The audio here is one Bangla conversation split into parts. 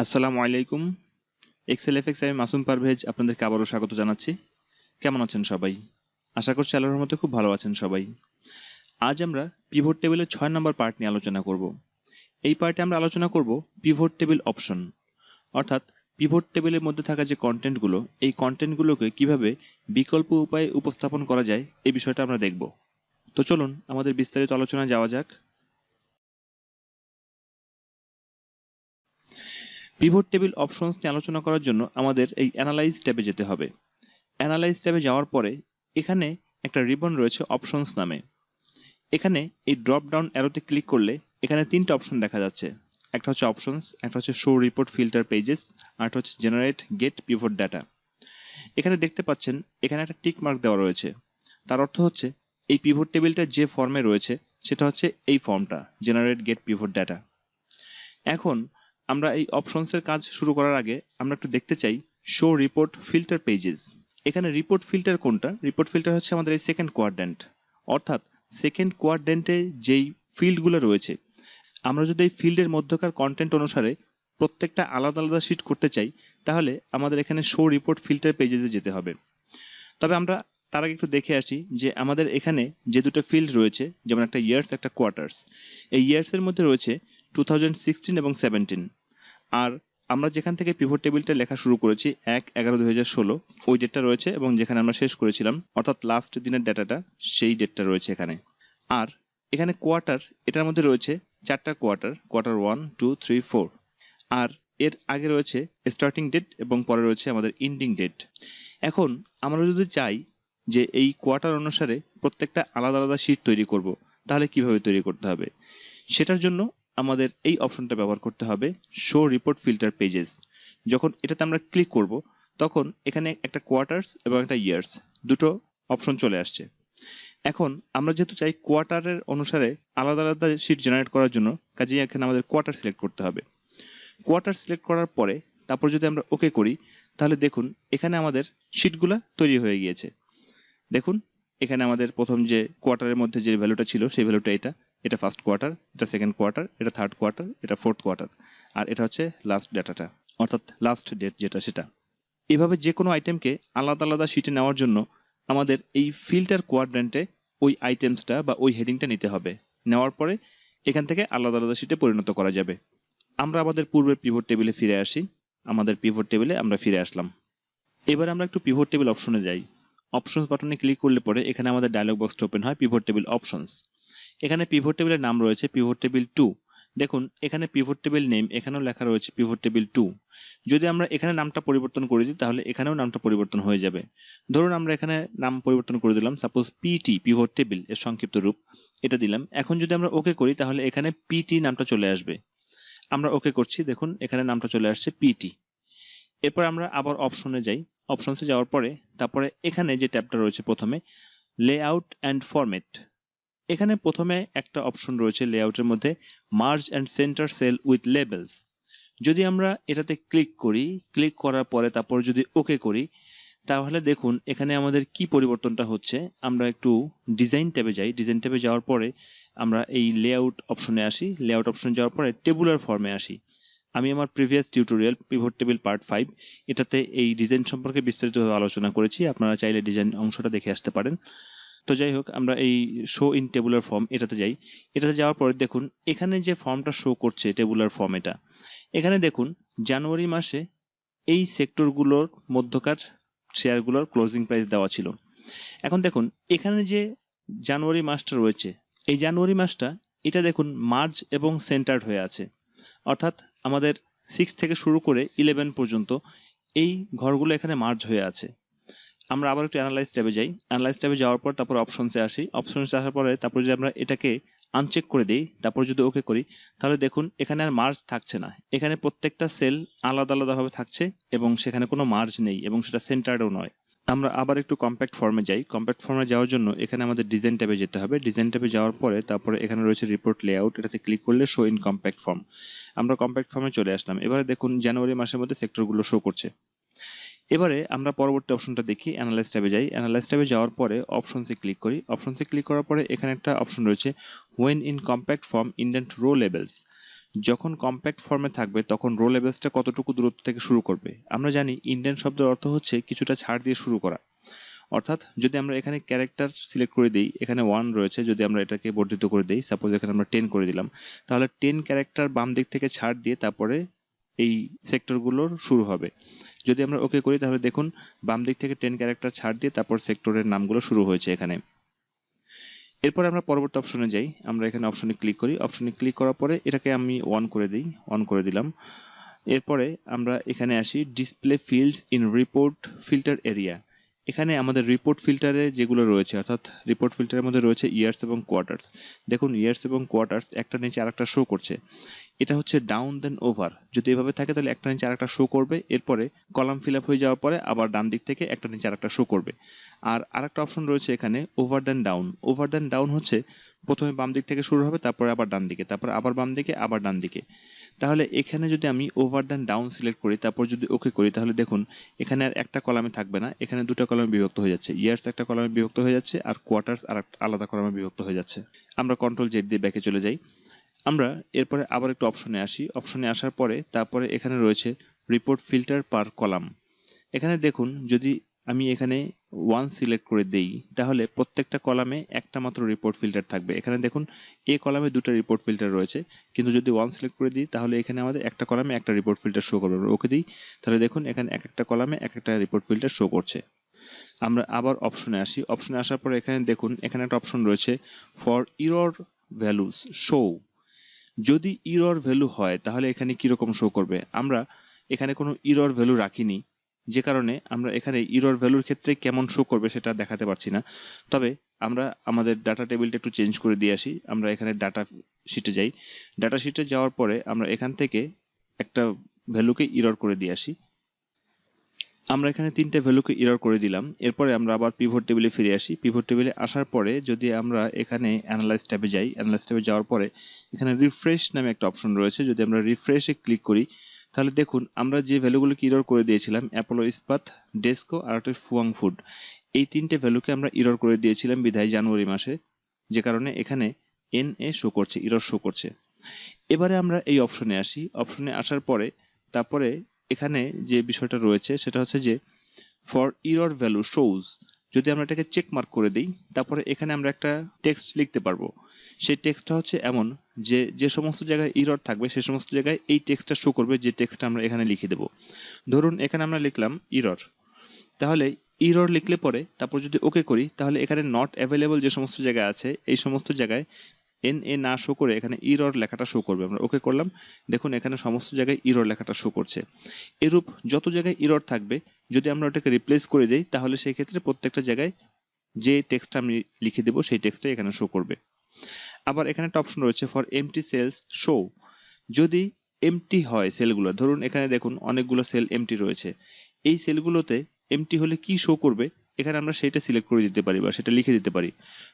আসসালামু আলাইকুম। এক্সেল এফএক্স আমি মাসুম পারভেজ আপনাদেরকে আবারও স্বাগত জানাচ্ছি। কেমন আছেন সবাই? আশা করছি আল্লাহর রহমতে খুব ভালো আছেন সবাই। আজ আমরা পিভট টেবিলের 6 নম্বর পার্ট নিয়ে আলোচনা করব। এই পার্টে আমরা আলোচনা করব পিভট টেবিল অপশন, অর্থাৎ পিভট টেবিলের মধ্যে থাকা যে কন্টেন্টগুলো, এই কন্টেন্টগুলোকে কিভাবে বিকল্প উপায়ে উপস্থাপন করা যায় এই বিষয়টা আমরা দেখব। তো চলুন আমাদের বিস্তারিত আলোচনায় যাওয়া যাক। পিভট টেবিল অপশনস নিয়ে আলোচনা করার জন্য আমাদের এই অ্যানালাইজ ট্যাবে যেতে হবে। অ্যানালাইজ ট্যাবে যাওয়ার পরে এখানে একটা রিবন রয়েছে অপশনস নামে। এখানে এই ড্রপ ডাউন অ্যারোতে ক্লিক করলে এখানে তিনটা অপশন দেখা যাচ্ছে। একটা হচ্ছে অপশনস, একটা হচ্ছে শো রিপোর্ট ফিল্টার পেজেস, আর একটা হচ্ছে জেনারেট গেট পিভট ডাটা। এখানে দেখতে পাচ্ছেন এখানে একটা টিক মার্ক দেওয়া রয়েছে। তার অর্থ হচ্ছে এই পিভট টেবিলটা যে ফর্মে রয়েছে সেটা হচ্ছে এই ফর্মটা, জেনারেট গেট পিভট ডাটা। এখন আমরা এই অপশনসের কাজ শুরু করার আগে আমরা একটু দেখতে চাই শো রিপোর্ট ফিল্টার পেজেস। এখানে রিপোর্ট ফিল্টার কোনটা? রিপোর্ট ফিল্টার হচ্ছে আমাদের এই সেকেন্ড কোয়াড্র্যান্ট, অর্থাৎ সেকেন্ড কোয়াড্র্যান্টে যেই ফিল্ডগুলো রয়েছে, আমরা যদি এই ফিল্ডের মধ্যকার কন্টেন্ট অনুসারে প্রত্যেকটা আলাদা আলাদা শিট করতে চাই, তাহলে আমাদের এখানে শো রিপোর্ট ফিল্টার পেজেসে যেতে হবে। তবে আমরা তার আগে একটু দেখে আসি যে আমাদের এখানে যে দুটো ফিল্ড রয়েছে, যেমন একটা ইয়ার্স একটা কোয়ার্টার্স, এই ইয়ার্সের মধ্যে রয়েছে 2016 এবং 17। আর আমরা যেখান থেকে পিভট টেবিলটা লেখা শুরু করেছি 1/11/2016 ওই ডেটটা রয়েছে, এবং যেখানে আমরা শেষ করেছিলাম অর্থাৎ লাস্ট দিনের ডেটাটা সেই ডেটটা রয়েছে এখানে। আর এখানে কোয়ার্টার, এটার মধ্যে রয়েছে চারটা কোয়ার্টার, কোয়ার্টার 1, 2, 3, 4। আর এর আগে রয়েছে স্টার্টিং ডেট এবং পরে রয়েছে আমাদের এন্ডিং ডেট। এখন আমরা যদি চাই যে এই কোয়ার্টার অনুসারে প্রত্যেকটা আলাদা আলাদা শিট তৈরি করব, তাহলে কিভাবে তৈরি করতে হবে? সেটার জন্য আমাদের এই অপশনটা ব্যবহার করতে হবে, শো রিপোর্ট ফিল্টার পেজেস। যখন এটাতে আমরা ক্লিক করব তখন এখানে একটা কোয়ার্টার্স এবং একটা ইয়ার্স দুটো অপশন চলে আসছে। এখন আমরা যেহেতু চাই কোয়ার্টারের অনুসারে আলাদা আলাদা শিট জেনারেট করার জন্য, কাজেই এখানে আমাদের কোয়ার্টার সিলেক্ট করতে হবে। কোয়ার্টার সিলেক্ট করার পরে তারপর যদি আমরা ওকে করি, তাহলে দেখুন এখানে আমাদের শিটগুলা তৈরি হয়ে গিয়েছে। দেখুন এখানে আমাদের প্রথম যে কোয়ার্টারের মধ্যে যে ভ্যালুটা ছিল সেই ভ্যালুটা এটা ফার্স্ট কোয়ার্টার, এটা সেকেন্ড কোয়ার্টার, এটা থার্ড কোয়ার্টার, এটা ফোর্থ কোয়ার্টার, আর এটা হচ্ছে লাস্ট ডেটাটা, অর্থাৎ লাস্ট ডেট যেটা সেটা। এভাবে যে কোনো আইটেমকে আলাদা আলাদা শিটে নেওয়ার জন্য আমাদের এই ফিল্টার কোয়াড্র্যান্টে ওই আইটেমসটা বা ওই হেডিংটা নিতে হবে। নেওয়ার পরে এখান থেকে আলাদা আলাদা শিটে পরিণত করা যাবে। আমরা আমাদের পূর্বের পিভট টেবিলে ফিরে আসি। আমাদের পিভট টেবিলে আমরা ফিরে আসলাম। এবার আমরা একটু পিভট টেবিল অপশনে যাই। অপশনস বাটনে ক্লিক করলে পরে এখানে আমাদের ডায়লগ বক্সটা ওপেন হয়, পিভট টেবিল অপশনস। এখানে পিভট টেবিলের নাম রয়েছে পিভট টেবিল 2। দেখুন এখানে পিভট টেবিল নেম এখানেও লেখা রয়েছে পিভট টেবিল 2। যদি আমরা এখানে নামটা পরিবর্তন করে দিই তাহলে এখানেও নামটা পরিবর্তন হয়ে যাবে। ধরুন আমরা এখানে নাম পরিবর্তন করে দিলাম, সাপোজ পিটি, পিভট টেবিল এর সংক্ষিপ্ত রূপ, এটা দিলাম। এখন যদি আমরা ওকে করি তাহলে এখানে পিটি নামটা চলে আসবে। আমরা ওকে করছি, দেখুন এখানে নামটা চলে আসছে পিটি। এরপর আমরা আবার অপশনে যাই। অপশনসে যাওয়ার পরে তারপরে এখানে যে ট্যাবটা রয়েছে প্রথমে, লেআউট অ্যান্ড ফরম্যাট। এখানে প্রথমে একটা অপশন রয়েছে লেআউটের মধ্যে, merge and center cell with labels. যদি আমরা এটাতে ক্লিক করি, ক্লিক করার পরে তারপর যদি ওকে করি, তাহলে দেখুন এখানে আমাদের কি পরিবর্তনটা হচ্ছে। আমরা একটু ডিজাইন ট্যাবে যাই। ডিজাইন ট্যাবে যাওয়ার পরে আমরা এই লেআউট অপশনে আসি। লেআউট অপশনে যাওয়ার পরে টেবুলার ফর্মে আসি। আমি আমার previous tutorial pivot table part 5 এটাতে এই ডিজাইন সম্পর্কে বিস্তারিতভাবে আলোচনা করেছি, আপনারা চাইলে ডিজাইন অংশটা দেখে আসতে পারেন। তো যাই হোক, আমরা এই শো ইন টেবুলার ফর্ম এটাতে যাই। এটাতে যাওয়ার পরে দেখুন এখানে যে ফর্মটা শো করছে টেবুলার ফর্ম, এটা এখানে দেখুন জানুয়ারি মাসে এই সেক্টরগুলোর মধ্যকার শেয়ারগুলোর ক্লোজিং প্রাইস দেওয়া ছিল। এখন দেখুন এখানে যে জানুয়ারি মাসটা রয়েছে, এই জানুয়ারি মাসটা এটা দেখুন মার্জ এবং সেন্টার্ড হয়ে আছে, অর্থাৎ আমাদের 6 থেকে শুরু করে 11 পর্যন্ত এই ঘরগুলো এখানে মার্জ হয়ে আছে। আমরা আবার একটু অ্যানালাইজ ট্যাবে যাই। অ্যানালাইজ ট্যাবে যাওয়ার পর তারপর অপশনসে আসি। অপশনসে আসার পরে তারপর যদি আমরা এটাকে আনচেক করে দিই, তারপর যদি ওকে করি, তাহলে দেখুন এখানে আর মার্জ থাকছে না। এখানে প্রত্যেকটা সেল আলাদা আলাদাভাবে থাকছে এবং সেখানে কোনো মার্জ নেই এবং সেটা সেন্টার্ডও নয়। আমরা আবার একটু কম্প্যাক্ট ফর্মে যাই। কম্প্যাক্ট ফর্মে যাওয়ার জন্য এখানে আমাদের ডিজাইন ট্যাবে যেতে হবে। ডিজাইন ট্যাবে যাওয়ার পরে তারপরে এখানে রয়েছে রিপোর্ট লেআউট, এটাতে ক্লিক করলে শো ইন কম্প্যাক্ট ফর্ম। আমরা কম্প্যাক্ট ফর্মে চলে আসলাম। এবারে দেখুন জানুয়ারি মাসের মধ্যে সেক্টরগুলো শো করছে। এবারে আমরা পরবর্তী অপশনটা দেখি, অ্যানালাইজ ট্যাবে যাই। অ্যানালাইজ ট্যাবে যাওয়ার পরে অপশনসে ক্লিক করি। অপশনসে ক্লিক করার পরে এখানে একটা অপশন রয়েছে when in compact form indent row labels. যখন কম্প্যাক্ট ফর্মে থাকবে তখন রো লেভেলসটা কতটুকু দূরত্ব থেকে শুরু করবে। আমরা জানি ইন্ডেন্ট শব্দের অর্থ হচ্ছে কিছুটা ছাড় দিয়ে শুরু করা। অর্থাৎ যদি আমরা এখানে ক্যারেক্টার সিলেক্ট করে দিই, এখানে 1 রয়েছে, যদি আমরা এটাকে বর্ধিত করে দিই, সাপোজ এখানে আমরা 10 করে দিলাম, তাহলে 10 ক্যারেক্টার বাম দিক থেকে ছাড় দিয়ে তারপরে এই সেক্টরগুলোর শুরু হবে। যদি আমরা ওকে করি তাহলে দেখুন বাম দিক থেকে 10 ক্যারেক্টার ছাড় দিয়ে তারপর সেক্টরের নামগুলো শুরু হয়েছে এখানে। এরপরে আমরা পরবর্তী অপশনে যাই, আমরা এখানে অপশনে ক্লিক করি, অপশনে ক্লিক করার পরে এটাকে আমি অন করে দিই, অন করে দিলাম। এরপরে আমরা এখানে আসি display fields in report filter area. এখানে আমাদের রিপোর্ট ফিল্টারে যেগুলো রয়েছে, অর্থাৎ রিপোর্ট ফিল্টারের মধ্যে রয়েছে ইয়ার্স এবং কোয়ার্টার্স। দেখুন ইয়ার্স এবং কোয়ার্টার্স একটা নিচে আরেকটা শো করছে, এটা হচ্ছে ডাউন দেন ওভার। যদি এভাবে থাকে তাহলে একটা নিচে আরেকটা শো করবে, এরপরে কলাম ফিল আপ হয়ে যাওয়ার পরে আবার ডান দিক থেকে একটা নিচে আরেকটা শো করবে। আর আরেকটা অপশন রয়েছে এখানে over then down. Over then down হচ্ছে প্রথমে বাম দিক থেকে শুরু হবে, তারপরে আবার ডান দিকে, তারপর আবার বাম দিকে, আবার ডান দিকে। তাহলে এখানে যদি আমি ওভার দেন ডাউন সিলেক্ট করি, তারপর যদি ওকে করি, তাহলে দেখুন এখানে আর একটা কলামে থাকবে না, এখানে দুটো কলামে বিভক্ত হয়ে যাচ্ছে। ইয়ার্স একটা কলামে বিভক্ত হয়ে যাচ্ছে আর কোয়ার্টার্স আর আলাদা কলামে বিভক্ত হয়ে যাচ্ছে। আমরা কন্ট্রোল জেড দিয়ে ব্যাকে চলে যাই। আমরা এরপরে আবার একটু অপশনে আসি, অপশনে আসার পরে তারপরে এখানে রয়েছে রিপোর্ট ফিল্টার পার কলাম। এখানে দেখুন যদি আমি এখানে 1 সিলেক্ট করে দেই তাহলে প্রত্যেকটা কলামে একটা মাত্র রিপোর্ট ফিল্টার থাকবে। এখানে দেখুন এ কলামে দুটো রিপোর্ট ফিল্টার রয়েছে, কিন্তু যদি 1 সিলেক্ট করে দিই তাহলে এখানে আমাদের একটা কলামে একটা রিপোর্ট ফিল্টার শো করবে। ওকে দিই, তাহলে দেখুন এখানে এক একটা কলামে এক একটা রিপোর্ট ফিল্টার শো করছে। আমরা আবার অপশনে আসি, অপশনে আসার পরে এখানে দেখুন এখানে একটা অপশন রয়েছে ফর ইরর ভ্যালুস শো। যদি ইরর ভ্যালু হয় তাহলে এখানে কিরকম শো করবে। আমরা এখানে কোনো ইরর ভ্যালু রাখিনি, যে কারণে আমরা এখানে ইরর ভ্যালুর ক্ষেত্রে কেমন শো করবে সেটা দেখাতে পারছি না। তবে আমরা আমাদের ডাটা টেবিলটা একটু চেঞ্জ করে দিয়ে আসি। আমরা এখানে ডাটা শিটে যাই, ডাটা শিটে যাওয়ার পরে আমরা এখান থেকে একটা ভ্যালুকে ইরর করে দিয়ে আসি। আমরা এখানে 3টে ভ্যালুকে ইরর করে দিলাম। এরপরে আমরা আবার পিভট টেবিলে ফিরে আসি। পিভট টেবিলে আসার পরে যদি আমরা এখানে অ্যানালাইজ ট্যাবে যাই, অ্যানালাইজ ট্যাবে যাওয়ার পরে এখানে রিফ্রেশ নামে একটা অপশন রয়েছে, যদি আমরা রিফ্রেশে ক্লিক করি তাহলে দেখুন আমরা যে ভ্যালুগুলোকে ইরর করে দিয়েছিলাম অ্যাপোলো ইস্পাত, ডেস্কো আর একটা ফুয়াং ফুড, এই 3টে ভ্যালুকে আমরা ইরর করে দিয়েছিলাম বিধায় জানুয়ারি মাসে, যে কারণে এখানে NA শো করছে, ইরর শো করছে। এবারে আমরা এই অপশনে আসি, অপশনে আসার পরে তারপরে এখানে যে বিষয়টা রয়েছে সেটা হচ্ছে যে ফর ইরর ভ্যালু শোজ, যদি আমরা এটাকে চেক মার্ক করে দিই তারপরে এখানে আমরা একটা টেক্সট লিখতে পারবো। সেই টেক্সটটা হচ্ছে এমন যে যে সমস্ত জায়গায় ইরর থাকবে সে সমস্ত জায়গায় এই টেক্সটটা শো করবে, যে টেক্সটটা আমরা এখানে লিখে দেবো। ধরুন এখানে আমরা লিখলাম ইরর, তাহলে ইরর লিখলে পরে তারপর যদি ওকে করি তাহলে এখানে নট অ্যাভেলেবল যে সমস্ত জায়গায় আছে এই সমস্ত জায়গায় NA না শো করে এখানে ইরর লেখাটা শো করবে। আমরা ওকে করলাম, দেখুন এখানে সমস্ত জায়গায় ইরর লেখাটা শো করছে। এরূপ যত জায়গায় ইরর থাকবে যদি আমরা ওটাকে রিপ্লেস করে দিই তাহলে সেই ক্ষেত্রে প্রত্যেকটা জায়গায় যে টেক্সটটা আমি লিখে দেবো সেই টেক্সটটাই এখানে শো করবে। আবার এখানে একটা অপশন রয়েছে ফর এমটি সেলস শো, যদি এমটি হয় সেলগুলো, ধরুন এখানে দেখুন অনেকগুলো সেল এমটি রয়েছে, এই সেলগুলোতে এমটি হলে কি শো করবে এখানে আমরা সেটা সিলেক্ট করে দিতে পারি বা সেটা লিখে দিতে পারি।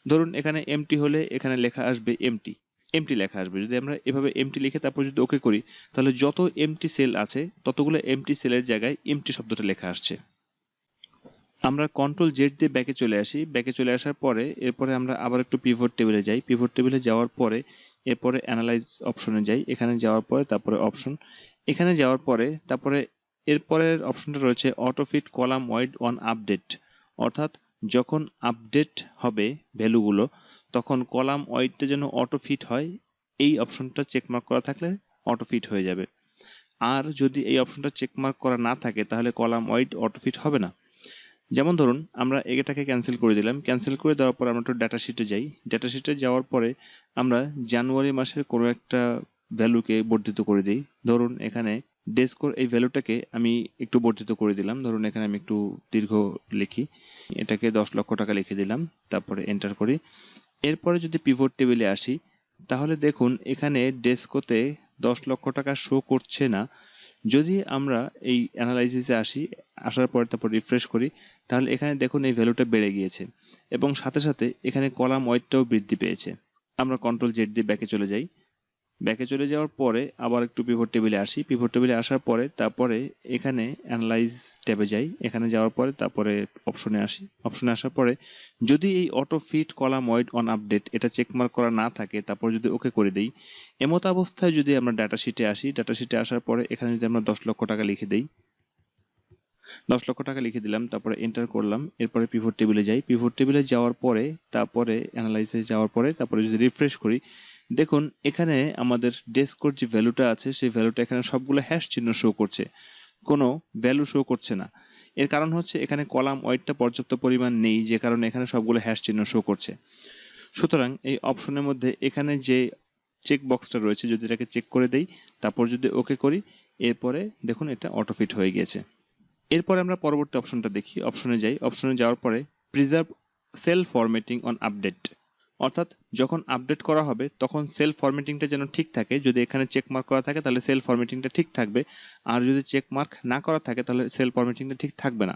ধরুন এখানে এমটি হলে এখানে লেখা আসবে এমটি, এমটি লেখা আসবে। যদি আমরা এভাবে এমটি লিখে তারপর যদি ওকে করি তাহলে যত এমটি সেল আছে ততগুলো এমটি সেলের জায়গায় এমটি শব্দটা লেখা আসছে। আমরা কন্ট্রোল জেড দিয়ে ব্যাকে চলে আসি, ব্যাকে চলে আসার পরে এরপরে আমরা আবার একটু পিভট টেবিলে যাই, পিভট টেবিলে যাওয়ার পরে এরপরে অ্যানালাইজ অপশনে যাই, এখানে যাওয়ার পরে তারপরে অপশন, এখানে যাওয়ার পরে তারপরে এরপরের অপশনটা রয়েছে autofit column wide on update, অর্থাৎ যখন আপডেট হবে ভ্যালুগুলো তখন কলাম ওয়াইডটা যেন অটোফিট হয়, এই অপশনটা চেকমার্ক করা থাকলে অটোফিট হয়ে যাবে। আর যদি এই অপশনটা চেকমার্ক করা না থাকে তাহলে কলাম ওয়াইড অটোফিট হবে না। যেমন ধরুন আমরা এটাকে ক্যান্সেল করে দিলাম, ক্যান্সেল করে দেওয়ার পর আমরা একটু ডাটা শিটে যাই, ডাটা শিটে যাওয়ার পরে আমরা জানুয়ারি মাসের কোনো একটা ভ্যালুকে বর্ধিত করে দিই। ধরুন এখানে ডেস্কোর এই ভ্যালুটাকে আমি একটু বর্ধিত করে দিলাম, ধরুন এখানে আমি একটু দীর্ঘ লিখি, এটাকে 10 লক্ষ টাকা লিখে দিলাম, তারপরে এন্টার করি। এরপরে যদি পিভট টেবিলে আসি তাহলে দেখুন এখানে ডেস্কোতে 10 লক্ষ টাকা শো করছে না। যদি আমরা এই অ্যানালাইসিসে আসি, আসার পরে তারপর রিফ্রেশ করি তাহলে এখানে দেখুন এই ভ্যালুটা বেড়ে গিয়েছে এবং সাথে সাথে এখানে কলাম ওয়াইডটাও বৃদ্ধি পেয়েছে। আমরা কন্ট্রোল জেড দিয়ে ব্যাকে চলে যাই, ব্যাকে চলে যাওয়ার পরে আবার একটু পিভট টেবিলে আসি, পিভট টেবিলে আসার পরে তারপরে এখানে অ্যানালাইজ ট্যাবে যাই, এখানে যাওয়ার পরে তারপরে অপশনে আসি, অপশনে আসার পরে যদি এই auto fit column wide on update এটা চেকমার্ক করা না থাকে, তারপর যদি ওকে করে দিই, এমত অবস্থায় যদি আমরা ডাটা শিটে আসি, ডাটা শিটে আসার পরে এখানে যদি আমরা 10 লক্ষ টাকা লিখে দিই, 10 লক্ষ টাকা লিখে দিলাম, তারপরে এন্টার করলাম, এরপরে পিভট টেবিলে যাই, পিভট টেবিলে যাওয়ার পরে তারপরে অ্যানালাইসে যাওয়ার পরে তারপরে যদি রিফ্রেশ করি, দেখুন এখানে আমাদের ডেস্কোর যে ভ্যালুটা আছে সেই ভ্যালুটা এখানে সবগুলো হ্যাশ চিহ্ন শো করছে, কোনো ভ্যালু শো করছে না। এর কারণ হচ্ছে এখানে কলাম ওয়াইডটা পর্যাপ্ত পরিমাণ নেই, যে কারণে এখানে সবগুলো হ্যাশ চিহ্ন শো করছে। সুতরাং এই অপশনের মধ্যে এখানে যে চেক বক্সটা রয়েছে যদি এটাকে চেক করে দেই, তারপর যদি ওকে করি, এরপরে দেখুন এটা অটোফিট হয়ে গিয়েছে। এরপরে আমরা পরবর্তী অপশনটা দেখি, অপশনে যাই, অপশনে যাওয়ার পরে preserve cell formatting on update, অর্থাৎ যখন আপডেট করা হবে তখন সেল ফরম্যাটিংটা যেন ঠিক থাকে, যদি এখানে চেক মার্ক করা থাকে তাহলে সেল ফরম্যাটিংটা ঠিক থাকবে, আর যদি চেক মার্ক না করা থাকে তাহলে সেল ফরম্যাটিংটা ঠিক থাকবে না।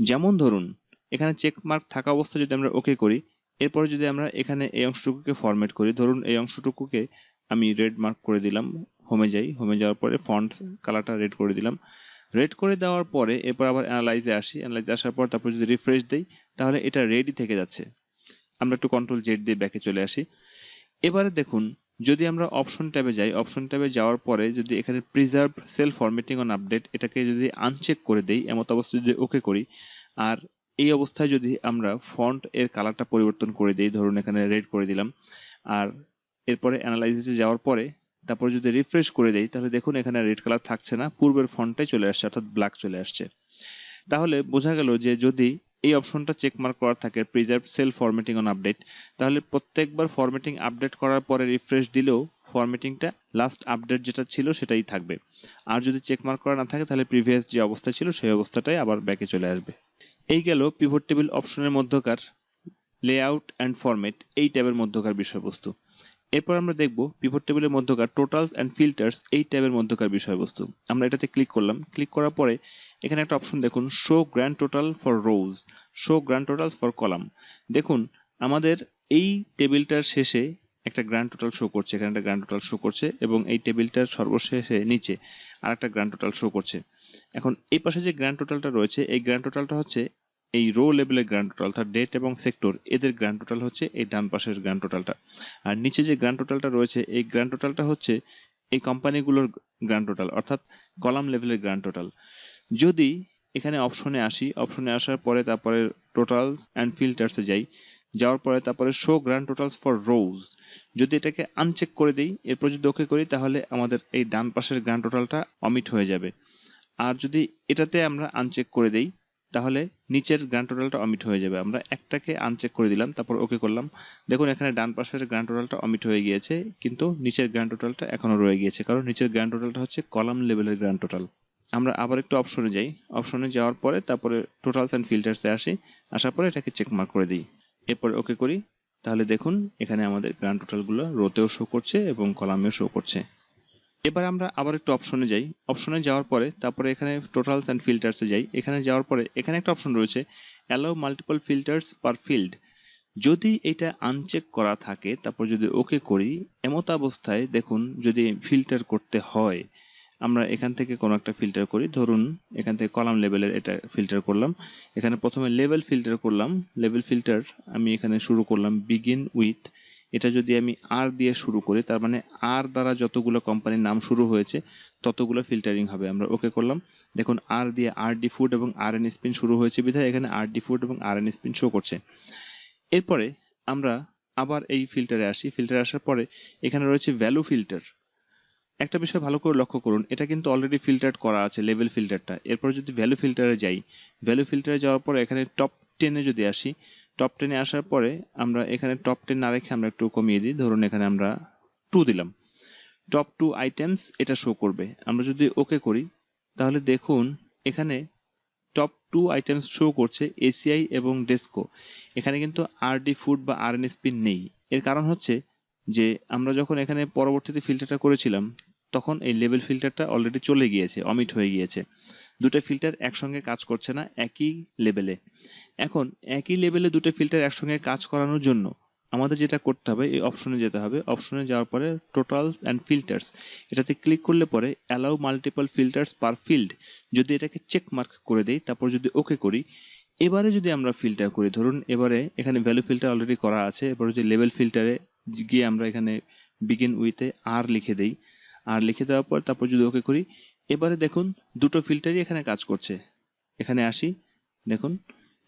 যেমন ধরুন এখানে চেক মার্ক থাকা অবস্থায় যদি আমরা ওকে করি, এরপরে যদি আমরা এখানে এই অংশটুকুকে ফরম্যাট করি, ধরুন এই অংশটুকুকে আমি রেড মার্ক করে দিলাম, হোমে যাই, হোমে যাওয়ার পরে ফন্ট কালারটা রেড করে দিলাম, রেড করে দেওয়ার পরে এরপর আবার অ্যানালাইজে আসি, অ্যানালাইজে আসার পর তারপর যদি রিফ্রেশ দেই তাহলে এটা রেডি থেকে যাচ্ছে। আমরা একটু কন্ট্রোল জেড দিয়ে ব্যাকে চলে আসি। এবারে দেখুন যদি আমরা অপশন ট্যাবে যাই, অপশন ট্যাবে যাওয়ার পরে যদি এখানে preserve cell formatting on update এটাকে যদি আনচেক করে দেই, এমত অবস্থায় যদি ওকে করি, আর এই অবস্থায় যদি আমরা ফন্ট এর কালারটা পরিবর্তন করে দিই, ধরুন এখানে রেড করে দিলাম, আর এরপরে অ্যানালাইসিসে যাওয়ার পরে তারপর যদি রিফ্রেশ করে দেই তাহলে দেখুন এখানে রেড কালার থাকছে না, পূর্বের ফন্টটাই চলে আসছে, অর্থাৎ ব্ল্যাক চলে আসছে। তাহলে বোঝা গেল যে যদি এই অপশনটা চেকমার্ক করা থাকে preserve cell formatting on update, তাহলে প্রত্যেকবার ফরম্যাটিং আপডেট করার পরে রিফ্রেশ দিলেও ফরম্যাটিংটা লাস্ট আপডেট যেটা ছিল সেটাই থাকবে, আর যদি চেকমার্ক করা না থাকে তাহলে প্রিভিয়াস যে অবস্থা ছিল সেই অবস্থাটাই আবার ব্যাকে চলে আসবে। এই গেল পিভট টেবিল অপশনের মধ্যকার লেআউট অ্যান্ড ফরম্যাট এই ট্যাবের মধ্যকার বিষয়বস্তু। এরপর আমরা দেখব পিভট টেবিলের মধ্যকার টোটালস অ্যান্ড ফিল্টার্স এই ট্যাবের মধ্যকার বিষয়বস্তু। আমরা এটাতে ক্লিক করলাম, ক্লিক করার পরে এখানে একটা অপশন দেখুন show grand total for rose, show grand totals for column. দেখুন আমাদের এই টেবিলটার শেষে একটা গ্র্যান্ড টোটাল শো করছে, এখানে একটা গ্র্যান্ড টোটাল শো করছে, এবং এই টেবিলটার সর্বশেষে নিচে আর একটা গ্র্যান্ড টোটাল শো করছে। এখন এই পাশে যে গ্র্যান্ড টোটালটা রয়েছে এই গ্র্যান্ড টোটালটা হচ্ছে এই রো লেভেলের গ্র্যান্ড টোটাল, অর্থাৎ ডেট এবং সেক্টর এদের গ্র্যান্ড টোটাল হচ্ছে এই ডান পাশের গ্র্যান্ড টোটালটা, আর নিচে যে গ্র্যান্ড টোটালটা রয়েছে এই গ্র্যান্ড টোটালটা হচ্ছে এই কোম্পানিগুলোর গ্র্যান্ড টোটাল, অর্থাৎ কলাম লেভেলের গ্র্যান্ড টোটাল। যদি এখানে অপশনে আসি, অপশনে আসার পরে তারপরে টোটালস অ্যান্ড ফিল্টার্সে যাই, যাওয়ার পরে তারপরে শো গ্র্যান্ড টোটালস ফর রোজ, যদি এটাকে আনচেক করে দিই, এরপর যদি ওকে করি তাহলে আমাদের এই ডান পাশের গ্র্যান্ড টোটালটা অমিট হয়ে যাবে, আর যদি এটাতে আমরা আনচেক করে দেই তাহলে নিচের গ্র্যান্ড টোটালটা অমিট হয়ে যাবে। আমরা একটাকে আনচেক করে দিলাম, তারপর ওকে করলাম, দেখুন এখানে ডান পাশের গ্র্যান্ড টোটালটা অমিট হয়ে গিয়েছে, কিন্তু নিচের গ্র্যান্ড টোটালটা এখনো রয়ে গিয়েছে, কারণ নিচের গ্র্যান্ড টোটালটা হচ্ছে কলাম লেভেলের গ্র্যান্ড টোটাল। আমরা আবার একটু অপশনে যাই, অপশনে যাওয়ার পরে তারপরে টোটালস অ্যান্ড ফিল্টার্সে আসি, আসার পরে এটাকে চেক মার্ক করে দিই, এরপর ওকে করি, তাহলে দেখুন এখানে আমাদের গ্র্যান্ড টোটালগুলো রোতেও শো করছে এবং কলামেও শো করছে। এবার আমরা আবার একটু অপশনে যাই, অপশনে যাওয়ার পরে তারপরে এখানে টোটালস অ্যান্ড ফিল্টার্সে যাই, এখানে যাওয়ার পরে এখানে একটা অপশন রয়েছে allow multiple filters per field. যদি এটা আনচেক করা থাকে তারপর যদি ওকে করি, এমত অবস্থায় দেখুন যদি ফিল্টার করতে হয় আমরা এখান থেকে কোনো একটা ফিল্টার করি, ধরুন এখান থেকে কলাম লেভেলের এটা ফিল্টার করলাম, এখানে প্রথমে লেভেল ফিল্টার করলাম, লেভেল ফিল্টার আমি এখানে শুরু করলাম বিগিন উইথ, এটা যদি আমি আর দিয়ে শুরু করি তার মানে আর দ্বারা যতগুলো কোম্পানির নাম শুরু হয়েছে ততগুলো ফিল্টারিং হবে। আমরা ওকে করলাম, দেখুন আর দিয়ে আর ডি ফুড এবং আর এন স্পিন শুরু হয়েছে বিধায় এখানে আর ডি ফুড এবং আর এন স্পিন শো করছে। এরপরে আমরা আবার এই ফিল্টারে আসি, ফিল্টারে আসার পরে এখানে রয়েছে ভ্যালু ফিল্টার। একটা বিষয় ভালো করে লক্ষ্য করুন, এটা কিন্তু অলরেডি ফিল্টার করা আছে লেভেল ফিল্টারটা। এরপর যদি ভ্যালু ফিল্টারে যাই, ভ্যালু ফিল্টারে যাওয়ার পরে এখানে টপ 10-এ যদি আসি, টপ 10-এ আসার পরে আমরা এখানে টপ 10 না রেখে আমরা একটু কমিয়ে দিই, ধরুন এখানে আমরা 2 দিলাম, টপ 2 আইটেমস এটা শো করবে। আমরা যদি ওকে করি তাহলে দেখুন এখানে টপ 2 আইটেমস শো করছে এসিআই এবং ডেস্কো, এখানে কিন্তু আরডি ফুড বা আর এন স্পিন নেই। এর কারণ হচ্ছে যে আমরা যখন এখানে পরবর্তীতে ফিল্টারটা করেছিলাম তখন এই লেভেল ফিল্টারটা অলরেডি চলে গিয়েছে, অমিট হয়ে গিয়েছে, দুটো ফিল্টার একসঙ্গে কাজ করছে না একই লেভেলে। এখন একই লেভেলে দুটো ফিল্টার একসঙ্গে কাজ করানোর জন্য আমাদের যেটা করতে হবে, এই অপশনে যেতে হবে। অপশনে যাওয়ার পরে টোটাল অ্যান্ড ফিল্টার্স এটাতে ক্লিক করলে পরে allow multiple filters per field, যদি এটাকে চেক মার্ক করে দেই, তারপর যদি ওকে করি, এবারে যদি আমরা ফিল্টার করি, ধরুন এবারে এখানে ভ্যালু ফিল্টার অলরেডি করা আছে, এবার যদি লেভেল ফিল্টারে গিয়ে আমরা এখানে বিগিন উইথে আর লিখে দেই, আর লিখে দেওয়ার পর তারপর যদি ওকে করি, এবারে দেখুন দুটো ফিল্টারই এখানে কাজ করছে। এখানে আসি, দেখুন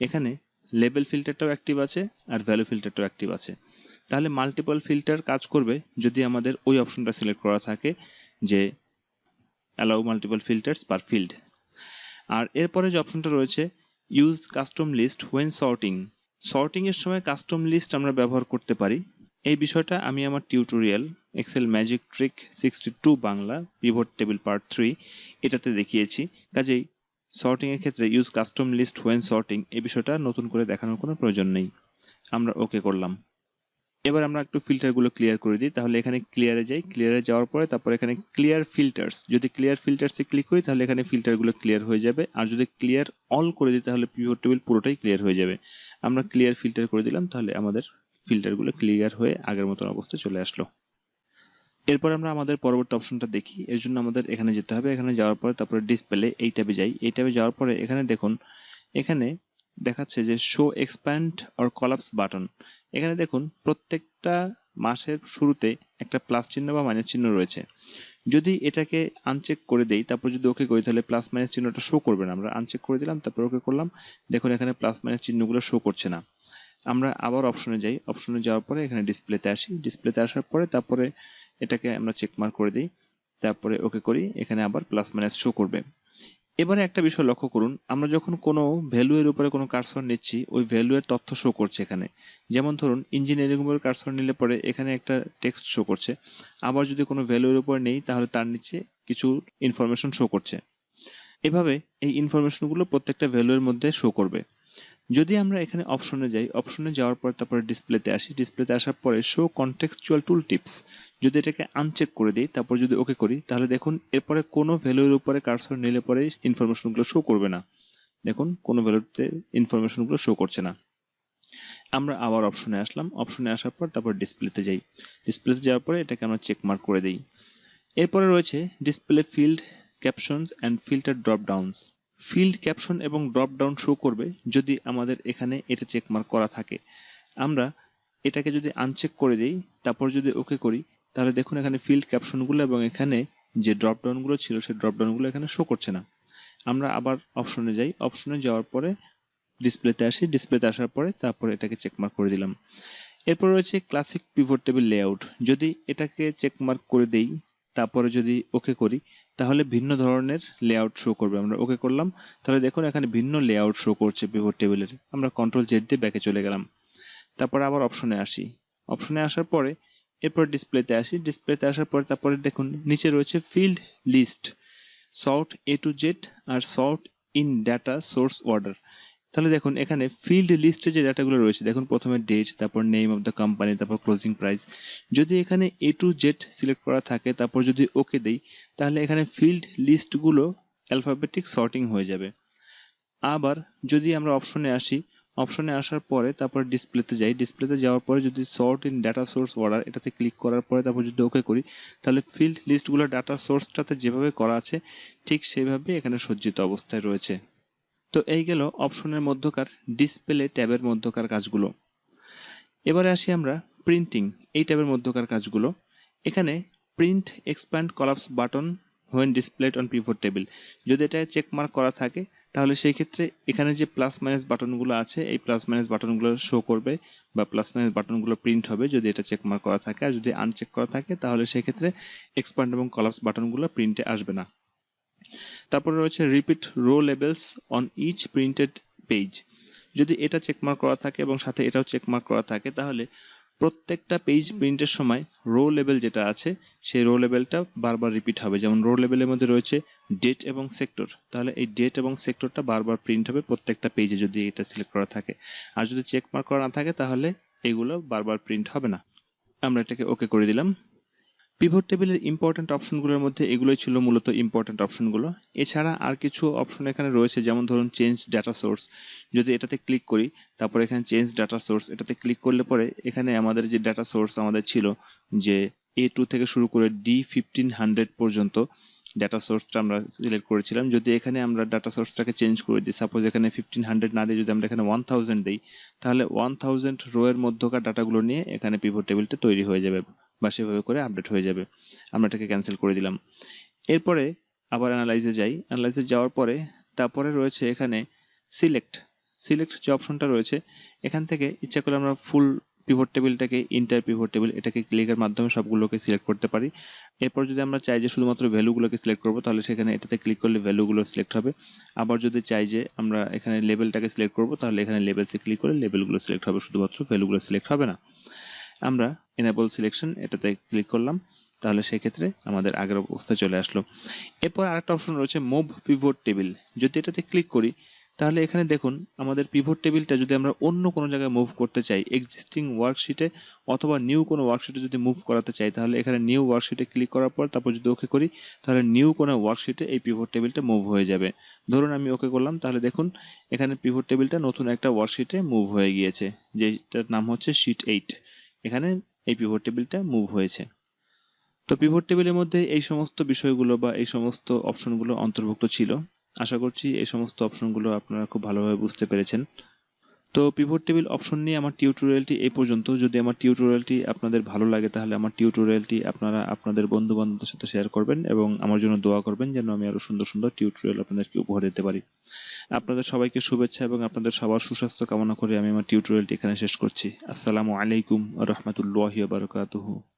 এখানে লেবেল ফিল্টারটাও অ্যাক্টিভ আছে আর ভ্যালু ফিল্টারটাও অ্যাক্টিভ আছে। তাহলে মাল্টিপল ফিল্টার কাজ করবে যদি আমাদের ওই অপশনটা সিলেক্ট করা থাকে যে allow multiple filters per field. আর এরপরে যে অপশনটা রয়েছে use custom list when sorting, sorting এর সময় কাস্টম লিস্ট আমরা ব্যবহার করতে পারি। এই বিষয়টা আমি আমার tutorial Excel magic trick 62 Bangla pivot table part 3 এটাতে দেখিয়েছি। কাজেই সর্টিং এর ক্ষেত্রে use custom list when sorting এই বিষয়টা নতুন করে দেখানোর কোনো প্রয়োজন নেই। আমরা ওকে করলাম। এবার আমরা একটু ফিল্টারগুলো ক্লিয়ার করে দিই। তাহলে এখানে ক্লিয়ারে যাই, ক্লিয়ারে যাওয়ার পরে তারপর এখানে ক্লিয়ার ফিল্টার্স, যদি ক্লিয়ার ফিল্টার্সে ক্লিক করি তাহলে এখানে ফিল্টারগুলো ক্লিয়ার হয়ে যাবে। আর যদি ক্লিয়ার অল করে দিই তাহলে পিভট টেবিল পুরোটাই ক্লিয়ার হয়ে যাবে। আমরা ক্লিয়ার ফিল্টার করে দিলাম, তাহলে আমাদের ফিল্টারগুলো ক্লিয়ার হয়ে আগের মতন অবস্থায় চলে আসলো। এরপর আমরা আমাদের পরবর্তী অপশনটা দেখি। এর জন্য আমাদের এখানে যেতে হবে। এখানে যাওয়ার পরে তারপরে ডিসপ্লে এই ট্যাবে যাই। এই ট্যাবে যাওয়ার পরে এখানে দেখুন, এখানে দেখাচ্ছে যে show expand or collapse button. এখানে দেখুন প্রত্যেকটা মাসের শুরুতে একটা প্লাস চিহ্ন বা মাইনাস চিহ্ন রয়েছে। যদি এটাকে আনচেক করে দেই, তারপর যদি ওকে করি, তাহলে প্লাস মাইনাস চিহ্নটা শো করবে না। আমরা আনচেক করে দিলাম, তারপর ওকে করলাম, দেখুন এখানে প্লাস মাইনাস চিহ্নগুলো শো করছে না। আমরা আবার অপশনে যাই। অপশনে যাওয়ার পরে এখানে ডিসপ্লেতে আসি। ডিসপ্লেতে আসার পরে তারপরে এটাকে আমরা চেক মার্ক করে দিই, তারপরে ওকে করি, এখানে আবার প্লাস মাইনাস শো করবে। এবারে একটা বিষয় লক্ষ্য করুন, আমরা যখন কোনো ভ্যালু এর উপরে কোনো কার্সর নিচ্ছি, ওই ভ্যালু এর তথ্য শো করছে এখানে। যেমন ধরুন ইঞ্জিনিয়ারিং এর উপর কার্সর নিলে পরে এখানে একটা টেক্সট শো করছে। আবার যদি কোনো ভ্যালু এর উপর নেই তাহলে তার নিচে কিছু ইনফরমেশন শো করছে। এভাবে এই ইনফরমেশনগুলো প্রত্যেকটা ভ্যালু এর মধ্যে শো করবে। যদি আমরা এখানে অপশনে যাই, অপশনে যাওয়ার পর তারপরে ডিসপ্লেতে আসি। ডিসপ্লেতে আসার পরে শো কনটেক্সচুয়াল টুল টিপস, যদি এটাকে আনচেক করে দিই, তারপর যদি ওকে করি, তাহলে দেখুন এরপরে কোনো ভ্যালুর উপরে কার্সর নিলে পরে ইনফরমেশনগুলো শো করবে না। দেখুন কোনো ভ্যালুতে ইনফরমেশনগুলো শো করছে না। আমরা আবার অপশনে আসলাম। অপশনে আসার পর তারপর ডিসপ্লেতে যাই। ডিসপ্লেতে যাওয়ার পরে এটাকে আমরা চেক মার্ক করে দিই। এরপরে রয়েছে display field captions and filter drop downs. Field caption এবং ড্রপ ডাউন শো করবে যদি আমাদের এখানে এটা চেকমার্ক করা থাকে। আমরা এটাকে যদি আনচেক করে দিই, তারপর যদি ওকে করি, তাহলে দেখুন এখানে ফিল্ড ক্যাপশনগুলো এবং এখানে যে ড্রপ ডাউনগুলো ছিল সেই ড্রপ ডাউনগুলো এখানে শো করছে না। আমরা আবার অপশনে যাই। অপশনে যাওয়ার পরে ডিসপ্লেতে আসি। ডিসপ্লেতে আসার পরে তারপর এটাকে চেকমার্ক করে দিলাম। এরপর রয়েছে ক্লাসিক পিভট টেবিল লেআউট। যদি এটাকে চেকমার্ক করে দেই, তারপরে যদি ওকে করি, তাহলে ভিন্ন ধরনের লেআউট শো করবে। আমরা ওকে করলাম, তাহলে দেখুন এখানে ভিন্ন লেআউট শো করছে পিভট টেবিলের। আমরা কন্ট্রোল জেড দিয়ে ব্যাকে চলে গেলাম। তারপর আবার অপশনে আসি। অপশনে আসার পরে এরপর ডিসপ্লেতে আসি। ডিসপ্লেতে আসার পরে তারপরে দেখুন নিচে রয়েছে field list, sort A to Z আর sort in data source order. তাহলে দেখুন এখানে ফিল্ড লিস্টে যে ডাটাগুলো রয়েছে, দেখুন প্রথমে ডেট, তারপর নেম অফ দ্য কোম্পানি, তারপর ক্লোজিং প্রাইস। যদি এখানে এ টু জেড সিলেক্ট করা থাকে, তারপর যদি ওকে দেই, তাহলে এখানে ফিল্ড লিস্টগুলো অ্যালফাবেটিক সর্টিং হয়ে যাবে। আবার যদি আমরা অপশনে আসি, অপশনে আসার পরে তারপর ডিসপ্লেতে যাই। ডিসপ্লেতে যাওয়ার পরে যদি sort in data source order এটাতে ক্লিক করার পরে তারপর যদি ওকে করি, তাহলে ফিল্ড লিস্টগুলো ডাটা সোর্সটাতে যেভাবে করা আছে ঠিক সেভাবে এখানে সজ্জিত অবস্থায় রয়েছে। তো এই গেল অপশনের মধ্যকার ডিসপ্লে ট্যাবের মধ্যকার কাজগুলো। এবারে আসি আমরা প্রিন্টিং এই ট্যাবের মধ্যকার কাজগুলো। এখানে print expand collapse button when displayed on pivot table, যদি এটা চেক মার্ক করা থাকে তাহলে সেই ক্ষেত্রে এখানে যে প্লাস মাইনাস বাটনগুলো আছে এই প্লাস মাইনাস বাটনগুলো শো করবে বা প্লাস মাইনাস বাটনগুলো প্রিন্ট হবে যদি এটা চেক মার্ক করা থাকে। আর যদি আনচেক করা থাকে তাহলে সেই ক্ষেত্রে এক্সপ্যান্ড এবং কলাপস বাটনগুলো প্রিন্টে আসবে না। তারপরে রয়েছে repeat row labels on each printed page, যদি এটা চেকমার্ক করা থাকে এবং সাথে এটাও চেকমার্ক করা থাকে তাহলে প্রত্যেকটা পেজ প্রিন্টের সময় রো লেভেল যেটা আছে সেই রো লেভেলটা বারবার রিপিট হবে। যেমন রো লেভেলের মধ্যে রয়েছে ডেট এবং সেক্টর, তাহলে এই ডেট এবং সেক্টরটা বারবার প্রিন্ট হবে প্রত্যেকটা পেজে যদি এটা সিলেক্ট করা থাকে। আর যদি চেকমার্ক করা না থাকে তাহলে এগুলো বারবার প্রিন্ট হবে না। আমরা এটাকে ওকে করে দিলাম। পিভট টেবিলের ইম্পর্ট্যান্ট অপশনগুলোর মধ্যে এগুলোই ছিল মূলত ইম্পর্ট্যান্ট অপশনগুলো। এছাড়া আর কিছু অপশন এখানে রয়েছে, যেমন ধরুন চেঞ্জ ডাটা সোর্স। যদি এটাতে ক্লিক করি, তারপর এখানে চেঞ্জ ডাটা সোর্স এটাতে ক্লিক করলে পরে এখানে আমাদের যে ডাটা সোর্স আমাদের ছিল যে A2 থেকে শুরু করে D1500 পর্যন্ত ডাটা সোর্সটা আমরা সিলেক্ট করেছিলাম। যদি এখানে আমরা ডাটা সোর্সটাকে চেঞ্জ করে দিই, সাপোজ এখানে 1500 না দিয়ে যদি আমরা এখানে 1000 দিই, তাহলে 1000 রো এর মধ্যকার ডাটাগুলো নিয়ে এখানে পিভট টেবিলটা তৈরি হয়ে যাবে বা সেভাবে করে আপডেট হয়ে যাবে। আমরা এটাকে ক্যান্সেল করে দিলাম। এরপরে আবার অ্যানালাইজে যাই। অ্যানালাইজে যাওয়ার পরে তারপরে রয়েছে এখানে সিলেক্ট। সিলেক্ট যে অপশনটা রয়েছে, এখান থেকে ইচ্ছা করলে আমরা ফুল পিভট টেবিলটাকে, ইন্টার পিভট টেবিল এটাকে ক্লিকের মাধ্যমে সবগুলোকে সিলেক্ট করতে পারি। এরপর যদি আমরা চাই যে শুধুমাত্র ভ্যালুগুলোকে সিলেক্ট করবো, তাহলে সেখানে এটাতে ক্লিক করলে ভ্যালুগুলো সিলেক্ট হবে। আবার যদি চাই যে আমরা এখানে লেভেলটাকে সিলেক্ট করবো, তাহলে এখানে লেভেলসে ক্লিক করে লেভেলগুলো সিলেক্ট হবে, শুধুমাত্র ভ্যালুগুলো সিলেক্ট হবে না। আমরা এনেবল সিলেকশন এটাতে ক্লিক করলাম, তাহলে সেক্ষেত্রে আমাদের আগের অবস্থায় চলে আসলো। এরপর আরেকটা অপশন রয়েছে মুভ পিভট টেবিল। যদি এটাতে ক্লিক করি, তাহলে এখানে দেখুন আমাদের পিভট টেবিলটা যদি আমরা অন্য কোনো জায়গায় মুভ করতে চাই, এক্সিস্টিং ওয়ার্কশিটে অথবা নিউ কোনো ওয়ার্কশিটে যদি মুভ করাতে চাই, তাহলে এখানে নিউ ওয়ার্কশিটে ক্লিক করার পর তারপর যদি ওকে করি, তাহলে নিউ কোনো ওয়ার্কশিটে এই পিভট টেবিলটা মুভ হয়ে যাবে। ধরুন আমি ওকে করলাম, তাহলে দেখুন এখানে পিভট টেবিলটা নতুন একটা ওয়ার্কশিটে মুভ হয়ে গিয়েছে, যেটার নাম হচ্ছে শিট 8। এখানে এই পিভট টেবিলটা মুভ হয়েছে। তো পিভট টেবিলের মধ্যে এই সমস্ত বিষয়গুলো বা এই সমস্ত অপশনগুলো অন্তর্ভুক্ত ছিল। আশা করছি এই সমস্ত অপশনগুলো আপনারা খুব ভালোভাবে বুঝতে পেরেছেন। তো পিভট টেবিল অপশন নিয়ে আমার টিউটোরিয়ালটি এই পর্যন্ত। যদি আমার টিউটোরিয়ালটি আপনাদের ভালো লাগে, তাহলে আমার টিউটোরিয়ালটি আপনারা আপনাদের বন্ধু বান্ধবদের সাথে শেয়ার করবেন এবং আমার জন্য দোয়া করবেন যেন আমি আরো সুন্দর সুন্দর টিউটোরিয়াল আপনাদেরকে উপহার দিতে পারি। আপনাদের সবাইকে শুভেচ্ছা এবং আপনাদের সবার সুস্বাস্থ্য কামনা করে আমি আমার টিউটোরিয়ালটি এখানে শেষ করছি। আসসালামু আলাইকুম ওয়া রাহমাতুল্লাহি ওয়া বারাকাতুহু।